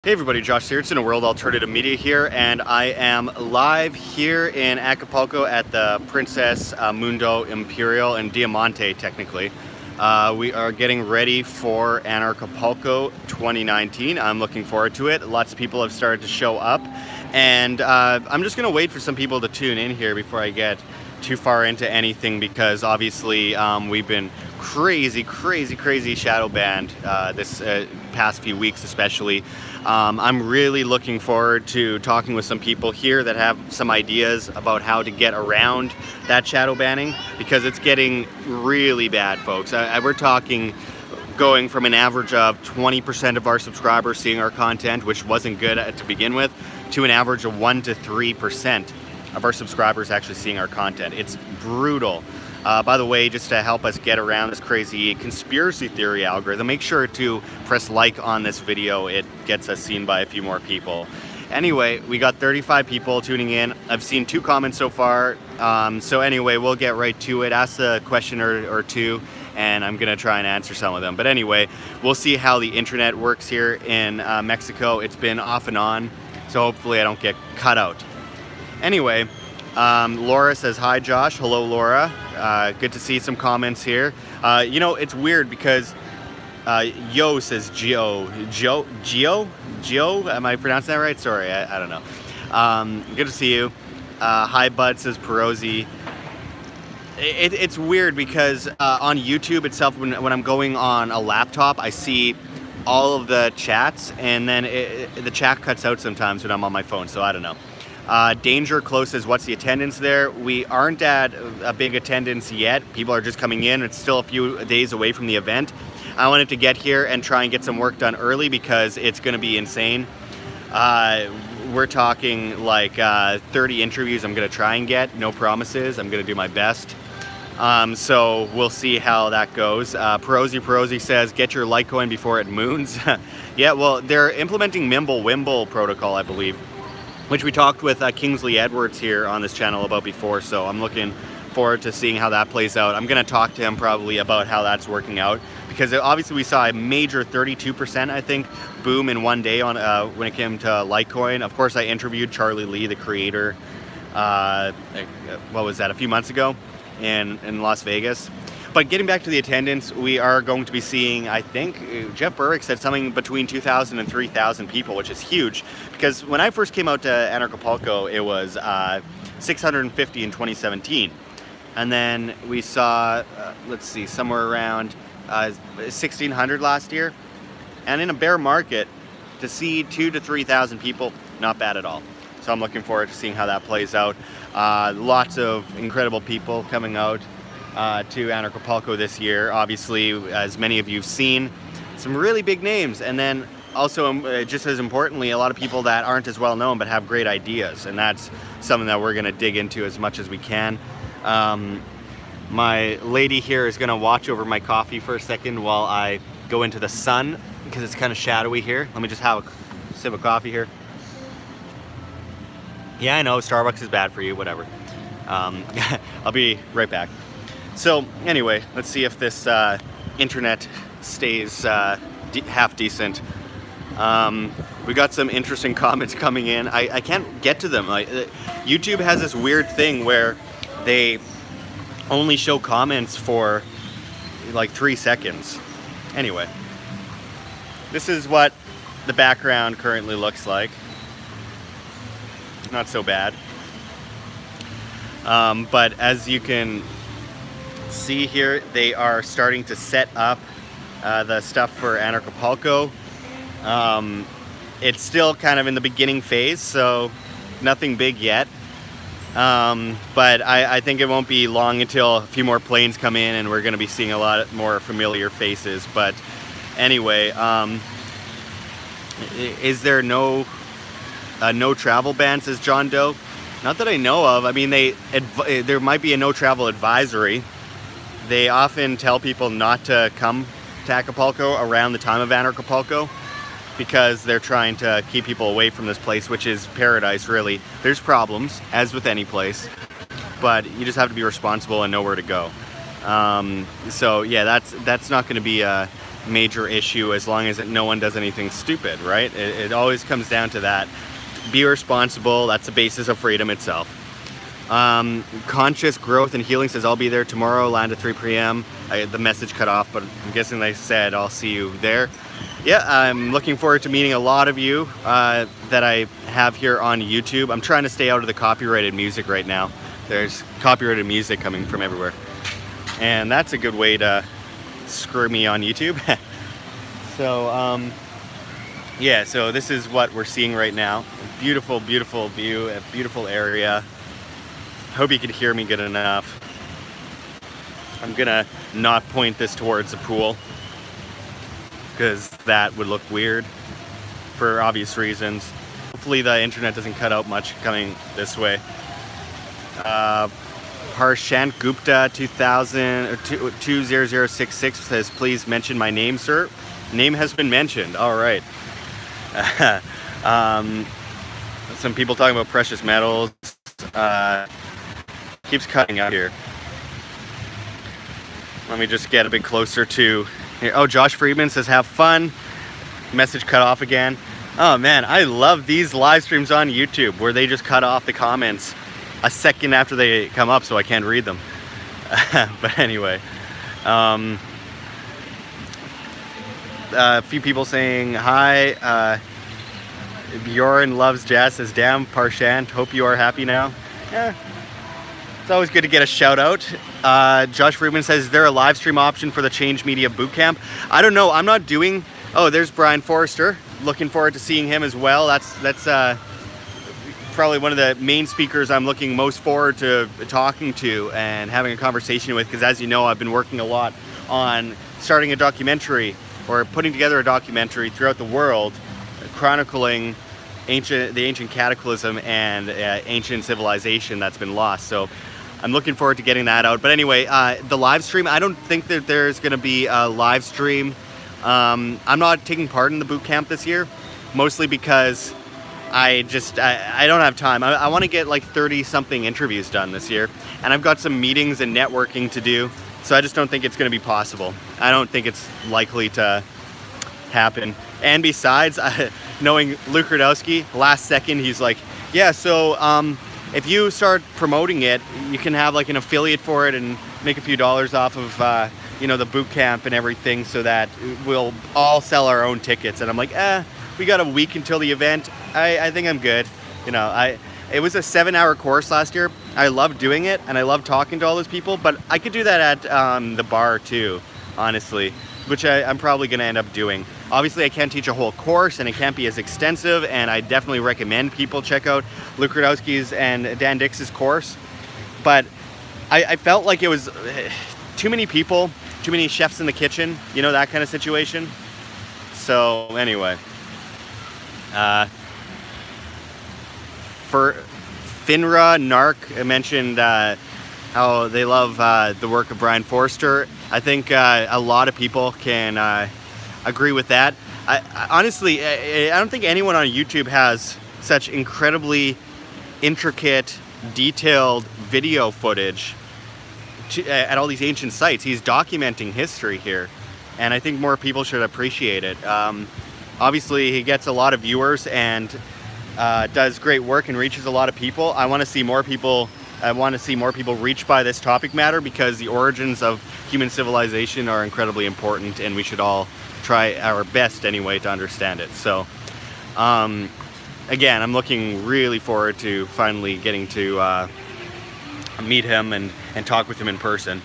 Hey everybody, Josh Sigurdson of World Alternative Media here, and I am live here in Acapulco at the Princess Mundo Imperial in Diamante, technically. We are getting ready for Anarchapulco 2019. I'm looking forward to it. Lots of people have started to show up, and I'm just going to wait for some people to tune in here before I get too far into anything, because obviously we've been crazy shadow banned this past few weeks especially. I'm really looking forward to talking with some people here that have some ideas about how to get around that shadow banning, because it's getting really bad, folks. We're talking going from an average of 20% of our subscribers seeing our content, which wasn't good to begin with, to an average of 1 to 3% of our subscribers actually seeing our content. It's brutal. By the way, just to help us get around this crazy conspiracy theory algorithm, make sure to press like on this video. It gets us seen by a few more people. Anyway, we got 35 people tuning in. I've seen 2 comments so far. So anyway, we'll get right to it. Ask a question or two, and I'm gonna try and answer some of them. But anyway, we'll see how the internet works here in Mexico. It's been off and on, so hopefully I don't get cut out. Anyway, Laura says, hi Josh. Hello Laura. Good to see some comments here. You know, it's weird because Yo says Geo, am I pronouncing that right? Sorry, I don't know. Good to see you. Hi Bud says Perosi. It's weird because on YouTube itself, when I'm going on a laptop, I see all of the chats, and then the chat cuts out sometimes when I'm on my phone, so I don't know. Danger Close says, what's the attendance there? We aren't at a big attendance yet. People are just coming in. It's still a few days away from the event. I wanted to get here and try and get some work done early because it's going to be insane. We're talking like 30 interviews I'm going to try and get. No promises. I'm going to do my best. So we'll see how that goes. Perosi says, get your Litecoin before it moons. Yeah, well, they're implementing Mimble-Wimble protocol, I believe, which we talked with Kingsley Edwards here on this channel about before, so I'm looking forward to seeing how that plays out. I'm going to talk to him probably about how that's working out, because obviously we saw a major 32%, I think, boom in one day on when it came to Litecoin. Of course, I interviewed Charlie Lee, the creator, what was that, a few months ago in Las Vegas. But getting back to the attendance, we are going to be seeing, I think, Jeff Burrick said something between 2,000 and 3,000 people, which is huge. Because when I first came out to Anarchapulco, it was 650 in 2017. And then we saw, let's see, somewhere around 1,600 last year. And in a bear market, to see 2,000 to 3,000 people, not bad at all. So I'm looking forward to seeing how that plays out. Lots of incredible people coming out to Anarchapulco this year. Obviously, as many of you have seen, some really big names, and then also just as importantly, a lot of people that aren't as well known but have great ideas, and that's something that we're going to dig into as much as we can. My lady here is going to watch over my coffee for a second while I go into the sun, because it's kind of shadowy here. Let me just have a sip of coffee here. Yeah, I know Starbucks is bad for you, whatever. I'll be right back. So anyway, let's see if this internet stays half decent. We got some interesting comments coming in. I can't get to them. YouTube has this weird thing where they only show comments for like 3 seconds. Anyway, this is what the background currently looks like. Not so bad. But as you can see here, they are starting to set up the stuff for Anarchapulco. It's still kind of in the beginning phase, so nothing big yet. But I think it won't be long until a few more planes come in and we're going to be seeing a lot more familiar faces. But anyway, is there no travel ban, says John Doe? Not that I know of. I mean, there might be a no travel advisory. They often tell people not to come to Acapulco around the time of Anarchapulco, because they're trying to keep people away from this place, which is paradise, really. There's problems, as with any place, but you just have to be responsible and know where to go. So yeah, that's not going to be major issue as long as no one does anything stupid, right? It always comes down to that. Be responsible. That's the basis of freedom itself. Conscious Growth and Healing says, I'll be there tomorrow, land at 3 p.m. The message cut off, but I'm guessing they said I'll see you there. Yeah, I'm looking forward to meeting a lot of you that I have here on YouTube. I'm trying to stay out of the copyrighted music right now. There's copyrighted music coming from everywhere. And that's a good way to screw me on YouTube. So, yeah, so this is what we're seeing right now. A beautiful, beautiful view, a beautiful area. Hope you can hear me good enough. I'm gonna not point this towards the pool because that would look weird for obvious reasons. Hopefully the internet doesn't cut out much coming this way. Harshant Gupta 20066 says, please mention my name, sir. Name has been mentioned. All right. Some people talking about precious metals. Keeps cutting out here. Let me just get a bit closer to here. Oh, Josh Friedman says, have fun. Message cut off again. Oh man, I love these live streams on YouTube where they just cut off the comments a second after they come up so I can't read them. But anyway, a few people saying hi. Bjorn loves jazz says, damn, Parshant, hope you are happy now. Yeah. It's always good to get a shout out. Josh Friedman says, is there a live stream option for the Change Media Bootcamp? I don't know. I'm not doing... Oh, there's Brian Forrester. Looking forward to seeing him as well. That's probably one of the main speakers I'm looking most forward to talking to and having a conversation with, because as you know, I've been working a lot on starting a documentary or putting together a documentary throughout the world chronicling the ancient cataclysm and ancient civilization that's been lost. So I'm looking forward to getting that out. But anyway, the live stream, I don't think that there's going to be a live stream. I'm not taking part in the boot camp this year, mostly because I don't have time. I want to get like 30 something interviews done this year, and I've got some meetings and networking to do, so I just don't think it's going to be possible. I don't think it's likely to happen. And besides, knowing Luke Rudowski, last second he's like, yeah, so if you start promoting it, you can have like an affiliate for it and make a few dollars off of the boot camp and everything, so that we'll all sell our own tickets. And I'm like, we got a week until the event. I think I'm good. It was a 7-hour course last year. I loved doing it and I loved talking to all those people, but I could do that at the bar too, honestly, which I'm probably going to end up doing. Obviously, I can't teach a whole course and it can't be as extensive, and I definitely recommend people check out Luke Rudowski's and Dan Dix's course. But I felt like it was too many people, too many chefs in the kitchen, that kind of situation. So anyway, for Finra Narc mentioned how they love the work of Brian Forrester. I think a lot of people can agree with that. Honestly, I don't think anyone on YouTube has such incredibly intricate, detailed video footage at all these ancient sites. He's documenting history here, and I think more people should appreciate it. Obviously, he gets a lot of viewers and does great work and reaches a lot of people. I want to see more people reached by this topic matter, because the origins of human civilization are incredibly important, and we should all try our best anyway to understand it. So again, I'm looking really forward to finally getting to meet him and talk with him in person.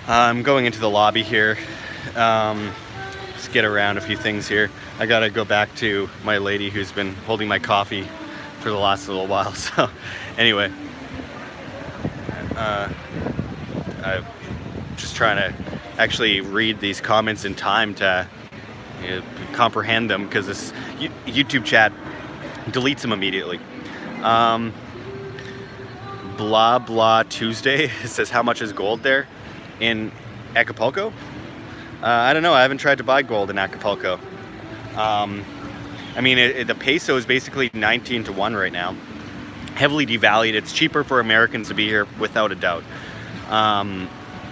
I'm going into the lobby here. Just get around a few things here. I gotta go back to my lady who's been holding my coffee for the last little while. So anyway, I'm just trying to actually read these comments in time to comprehend them, because this YouTube chat deletes them immediately. Blah blah Tuesday says, how much is gold there in Acapulco? I don't know. I haven't tried to buy gold in Acapulco. I mean, the peso is basically 19 to 1 right now. Heavily devalued. It's cheaper for Americans to be here, without a doubt.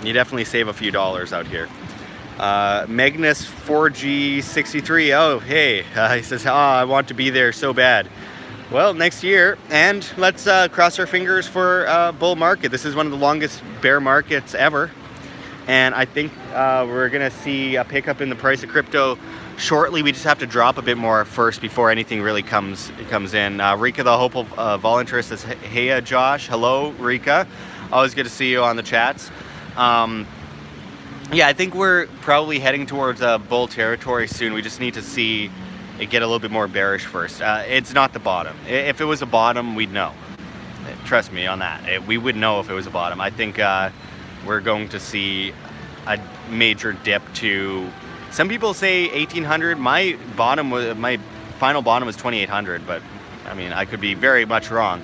You definitely save a few dollars out here. Magnus 4G63. Oh, hey. He says, oh, I want to be there so bad. Well, next year, and let's cross our fingers for bull market. This is one of the longest bear markets ever, and I think we're gonna see a pickup in the price of crypto shortly. We just have to drop a bit more first before anything really comes in. Rika, the hopeful of all interest, says, hey, Josh. Hello, Rika. Always good to see you on the chats. Yeah, I think we're probably heading towards bull territory soon. We just need to see it get a little bit more bearish first. It's not the bottom. If it was a bottom, we'd know. Trust me on that. We would know if it was a bottom. I think we're going to see a major dip to, some people say 1800. My final bottom was 2800, but I mean, I could be very much wrong.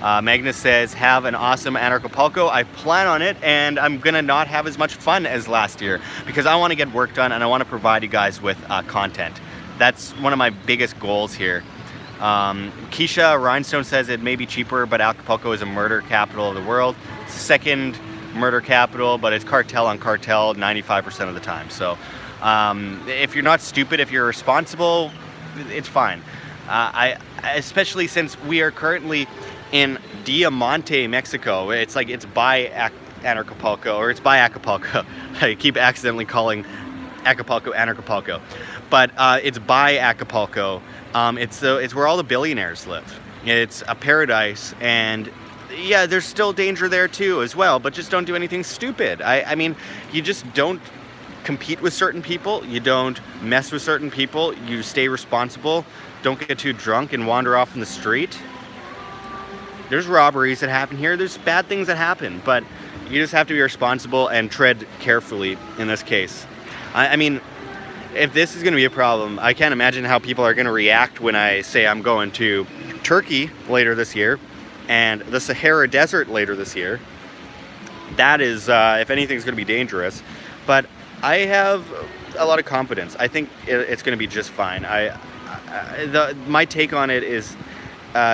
Magnus says, have an awesome Anarchapulco. I plan on it, and I'm gonna not have as much fun as last year because I want to get work done and I want to provide you guys with content. That's one of my biggest goals here. Keisha Rhinestone says it may be cheaper, but Acapulco is a murder capital of the world. Second murder capital, but it's cartel on cartel 95% of the time. So if you're not stupid, if you're responsible, it's fine. Especially since we are currently in Diamante, Mexico. It's like it's by Anarchapulco, or it's by Acapulco. I keep accidentally calling Acapulco Anarchapulco, but it's by Acapulco. It's where all the billionaires live. It's a paradise, and yeah, there's still danger there too as well, but just don't do anything stupid. I mean, you just don't compete with certain people, you don't mess with certain people, you stay responsible, don't get too drunk and wander off in the street. There's robberies that happen here, there's bad things that happen, but you just have to be responsible and tread carefully in this case. I mean, if this is going to be a problem, I can't imagine how people are going to react when I say I'm going to Turkey later this year and the Sahara Desert later this year. That is, if anything, is going to be dangerous. But I have a lot of confidence. I think it's going to be just fine. My take on it is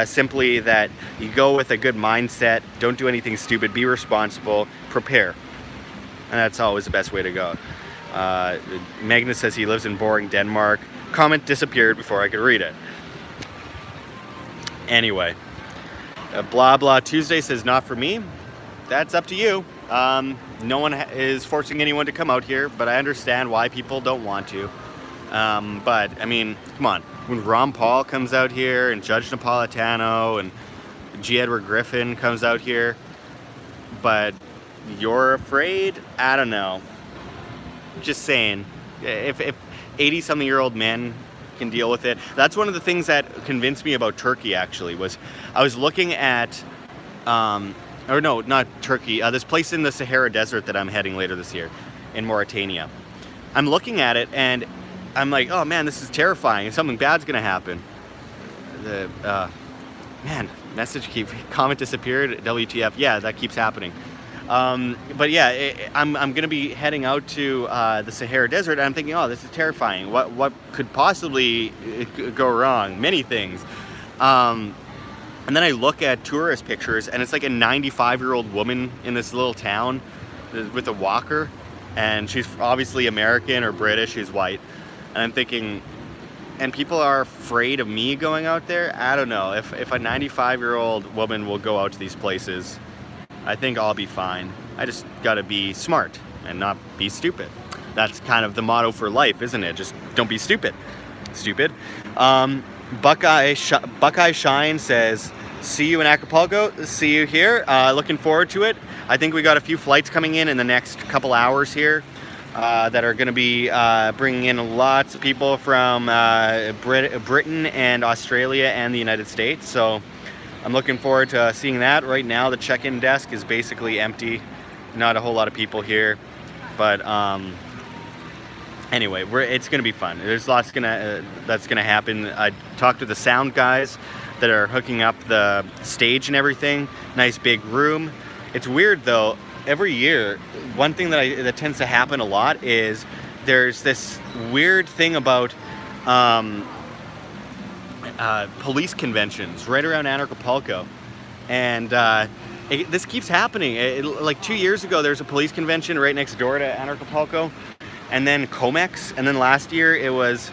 simply that you go with a good mindset, don't do anything stupid, be responsible, prepare. And that's always the best way to go. Magnus says he lives in boring Denmark. Comment disappeared before I could read it. Anyway, blah blah Tuesday says not for me. That's up to you. No one is forcing anyone to come out here, but I understand why people don't want to. But I mean, come on. When Ron Paul comes out here and Judge Napolitano and G. Edward Griffin comes out here, but you're afraid? I don't know. Just saying, if 80-something-year-old men can deal with it. That's one of the things that convinced me about Turkey, actually, was I was looking at, or no, not Turkey, this place in the Sahara Desert that I'm heading later this year in Mauritania. I'm looking at it and I'm like, oh man, this is terrifying. Something bad's gonna happen. Man, comment disappeared, WTF. Yeah, that keeps happening. But yeah, I'm gonna be heading out to the Sahara Desert, and I'm thinking, oh, this is terrifying. What could possibly go wrong? Many things. And then I look at tourist pictures, and it's like a 95-year-old woman in this little town with a walker, and she's obviously American or British. She's white, and I'm thinking, and people are afraid of me going out there. I don't know if a 95-year-old woman will go out to these places. I think I'll be fine. I just gotta be smart and not be stupid. That's kind of the motto for life, isn't it? Just don't be stupid. Stupid. Buckeye Shine says, see you in Acapulco. See you here. Looking forward to it. I think we got a few flights coming in the next couple hours here that are going to be bringing in lots of people from Britain and Australia and the United States. So I'm looking forward to seeing that. Right now, the check-in desk is basically empty. Not a whole lot of people here. But anyway, it's going to be fun. There's lots that's going to happen. I talked to the sound guys that are hooking up the stage and everything. Nice big room. It's weird, though. Every year, one thing that tends to happen a lot is there's this weird thing about police conventions right around Anarchapulco, and this keeps happening. Like 2 years ago, there's a police convention right next door to Anarchapulco, and then Comex, and then last year it was,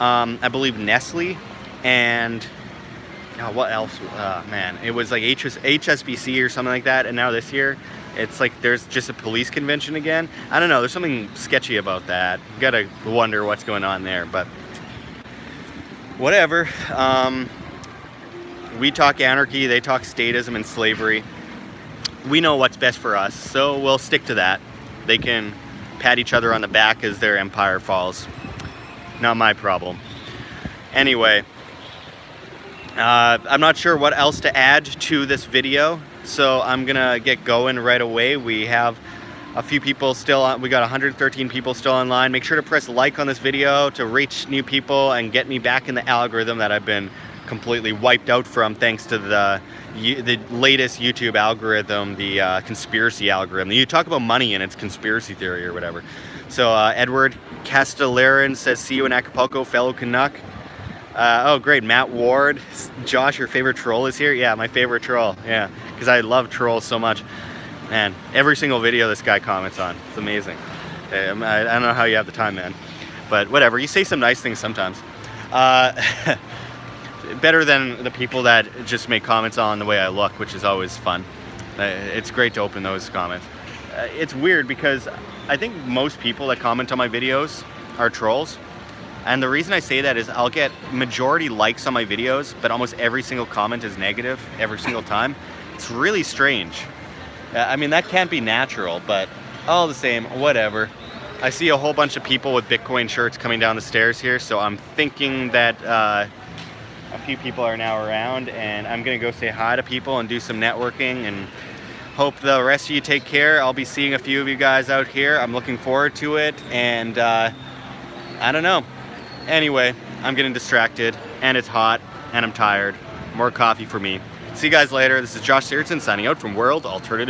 I believe, Nestle, and what else? Man, it was like HSBC or something like that. And now this year, it's like there's just a police convention again. I don't know. There's something sketchy about that. You gotta wonder what's going on there, but whatever. We talk anarchy, they talk statism and slavery. We know what's best for us, so we'll stick to that. They can pat each other on the back as their empire falls. Not my problem. Anyway, I'm not sure what else to add to this video, so I'm gonna get going right away. We have a few people still on, we got 113 people still online. Make sure to press like on this video to reach new people and get me back in the algorithm that I've been completely wiped out from, thanks to the latest YouTube algorithm, the conspiracy algorithm. You talk about money and it's conspiracy theory or whatever. So Edward Castellarin says, see you in Acapulco, fellow Canuck. Oh great, Matt Ward. Josh, your favorite troll is here? Yeah, my favorite troll, yeah, because I love trolls so much. Man, every single video this guy comments on, it's amazing. I don't know how you have the time, man, but whatever, you say some nice things sometimes. Better than the people that just make comments on the way I look, which is always fun. It's great to open those comments. It's weird because I think most people that comment on my videos are trolls. And the reason I say that is I'll get majority likes on my videos, but almost every single comment is negative every single time. It's really strange. I mean, that can't be natural, but all the same, whatever. I see a whole bunch of people with Bitcoin shirts coming down the stairs here, so I'm thinking that a few people are now around, and I'm gonna go say hi to people and do some networking, and hope the rest of you take care. I'll be seeing a few of you guys out here. I'm looking forward to it, and I don't know. Anyway, I'm getting distracted, and it's hot, and I'm tired. More coffee for me. See you guys later. This is Josh Sigurdson signing out from World Alternative.